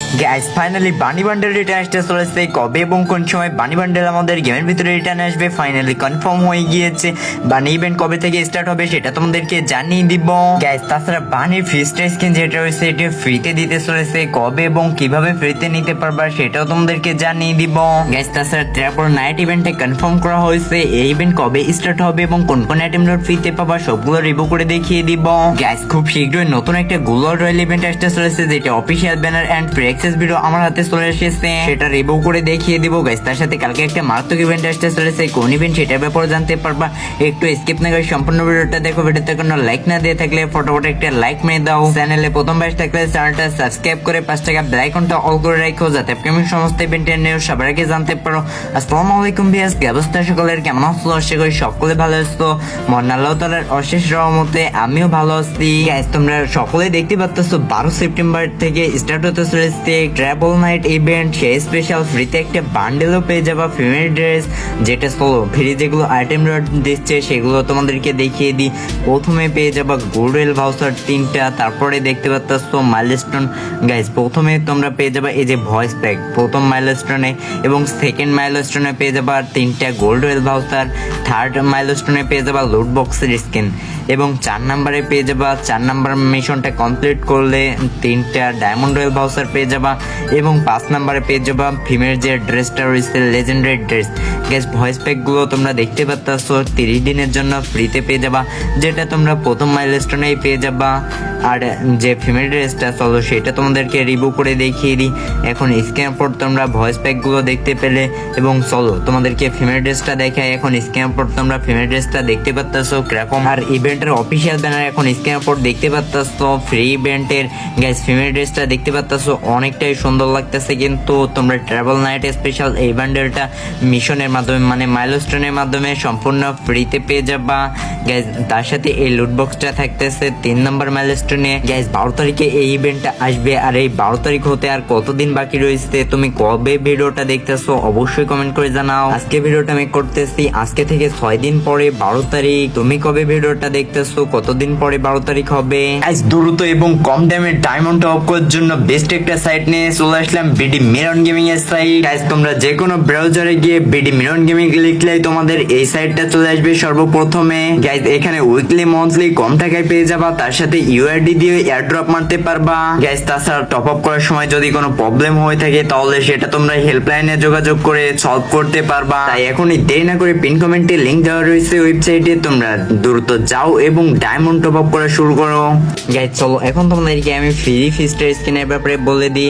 Gas finally বানি bundle return আসতে চলেছে। কবে এবং কোন সময় বানি বান্ডেল আমাদের গেমের ভিতরে রিটার্ন আসবে ফাইনালি কনফার্ম হয়ে গিয়েছে। বানি ইভেন্ট কবে থেকে স্টার্ট হবে সেটা তোমাদেরকে জানিয়ে দিব গ্যাস। তাছাড়া বানির ফিস্ট স্কিন যেটা রয়েছে এটা ফ্রিতে দিতে চলেছে। কবে এবং কিভাবে ফ্রিতে নিতে পারবা সেটাও তোমাদেরকে জানিয়ে দিব গ্যাস। তাছাড়া ট্র্যাপর নাইট ইভেন্টে কনফার্ম করা হয়েছে এই ইভেন্ট কবে স্টার্ট হবে এবং কোন কোন আইটেম লোড ফ্রিতে পাবা সবগুলো রিভিউ করে দেখিয়ে দিব গ্যাস। খুব শীঘ্রই নতুন একটা গ্লোবাল রয়্যাল ইভেন্ট আসতে চলেছে যেটা official banner and free access video আমার হাতে চলে এসেছে, সেটা রিভিউ করে দেখিয়ে দিব গাইস। তার সাথে কালকে একটা মারাত্মক ইভেন্ট আসতে চলেছে, কোন ইভেন্ট সেটার ব্যাপারে জানতে পারবা। একটু স্কিপ না করে সম্পূর্ণ ভিডিওটা দেখো। ভিডিওতে কোনো লাইক না দিয়ে থাকলে ফটোফট একটা লাইক মেরে দাও। চ্যানেলে প্রথমবার থাকলে চ্যানেলটা সাবস্ক্রাইব করে 5 টাকা বেল আইকনটা অল করে রাখো যাতে আপকামিং সমস্ত ইভেন্টের নিউজ সবার আগে জানতে পারো। আসসালামু আলাইকুম ভিউয়ার্স, কি অবস্থা সকলের, কেমন আছো? আশা করি সকলে ভালো আছো। মহান আল্লাহ তাআলার অশেষ রহমতে আমিও ভালো আছি গাইস। তোমরা সকলেই দেখতে পাচ্ছ 12 সেপ্টেম্বর থেকে স্টার্ট হতে চলেছে ট্রাভেল নাইট ইভেন্ট। সেই স্পেশাল ফ্রিতে একটা বান্ডেলও পেয়ে যাবা ফিমেল ড্রেস, যেটা সোলো ফ্রি যেগুলো আইটেম দিচ্ছে সেগুলো তোমাদেরকে দেখিয়ে দিই। প্রথমে পেয়ে যাবা গোল্ডেল ভাউচার 3টা, তারপরে দেখতে পাচ্ছ মাইলস্টোন গাইস। প্রথমে তোমরা পেয়ে যাবা এই যে ভয়েস প্যাক প্রথম মাইলস্টোনে, এবং সেকেন্ড মাইলস্টোনে পেয়ে যাবা 3টা গোল্ডেল ভাউচার, থার্ড মাইলস্টোনে পেয়ে যাবা লুট বক্সের স্কিন, এবং 4 নম্বরে পেয়ে যাবা 4 নম্বর মিশনটা কমপ্লিট করলে 3টা ডায়মন্ড রয়্যাল ভাউচার পেয়ে যাবা, এবং 5 নম্বরে পেয়ে যাবা ফিমেল যে ড্রেসটা রয়েছে লেজেন্ডারি ড্রেস গ্যাস। ভয়েস প্যাকগুলো তোমরা দেখতে পাচ্ছ 30 দিনের জন্য ফ্রিতে পেয়ে যাবা, যেটা তোমরা প্রথম মাইলস্টোনেই পেয়ে যাবা। আর যে ফিমেল ড্রেসটা চলো সেটা তোমাদেরকে রিভিউ করে দেখিয়ে দিই। এখন স্ক্যান পর তোমরা ভয়েস প্যাকগুলো দেখতে পেলে, এবং চলো তোমাদেরকে ফিমেল ড্রেসটা দেখায়। এখন স্ক্যান পর তোমরা ফিমেল ড্রেসটা দেখতে পাচ্ছ কিরকম, আর ইভেন্টের অফিসিয়াল ব্যানার এখন স্ক্যান পর দেখতে পাচ্ছ ফ্রি ইভেন্টের গ্যাস। ফিমেল ড্রেসটা দেখতে পাচ্ছ অনেকটাই সুন্দর লাগতেছে, কিন্তু তোমরা ট্রাভেল নাইট স্পেশাল এই বান্ডেলটা মিশনের মাধ্যমে মানে মাইলস্টোনের মাধ্যমে সম্পূর্ণ ফ্রিতে পেয়ে যাবা গ্যাস। তার সাথে এই লুট বক্সটা থাকতেছে 3 নম্বর মাইলস্টোনে গ্যাস। 12 তারিখে এই ইভেন্টটা আসবে, আর এই 12 তারিখ হতে আর কতদিন বাকি রয়েছে, তুমি কবে ভিডিওটা দেখতেছো অবশ্যই কমেন্ট করে জানাও। আজকে ভিডিওটা আমি করতেছি আজকে থেকে 6 দিন পরে 12 তারিখ। তুমি কবে ভিডিওটা দেখতেছো, কতদিন পরে 12 তারিখ হবে গাইস। দ্রুত এবং কম দামে ডায়মন্ড টপ করার জন্য বেস্ট একটা সাইট নিয়ে চলে আসলাম, বিডি মিরন গেমিং এর সাইট গাইস। তোমরা যে কোনো ব্রাউজারে গিয়ে বিডি মিরন গেমিং লিখলেই তোমাদের এই সাইটটা চলে আসবে সর্বপ্রথমে গাইস। এখানে উইকলি মন্থলি কম টাকায় পেয়ে যাবা, তার সাথে ইউআরডি দিয়ে এয়ারড্রপ মারতে পারবা গাইস। তাছাড়া টপ আপ করার সময় যদি কোনো প্রবলেম হয়ে থাকে তাহলে সেটা তোমরা হেল্পলাইনে যোগাযোগ করে সলভ করতে পারবা। তাই এখনই দেরি না করে পিন কমেন্টে লিংক দেওয়া রয়েছে ওয়েবসাইটে, তোমরা দ্রুত যাও এবং ডায়মন্ড টপ আপ করা শুরু করো গাইস। চলো এখন তোমাদেরকে আমি ফ্রি ফিস্টের স্কিনের ব্যাপারে বলে দিই।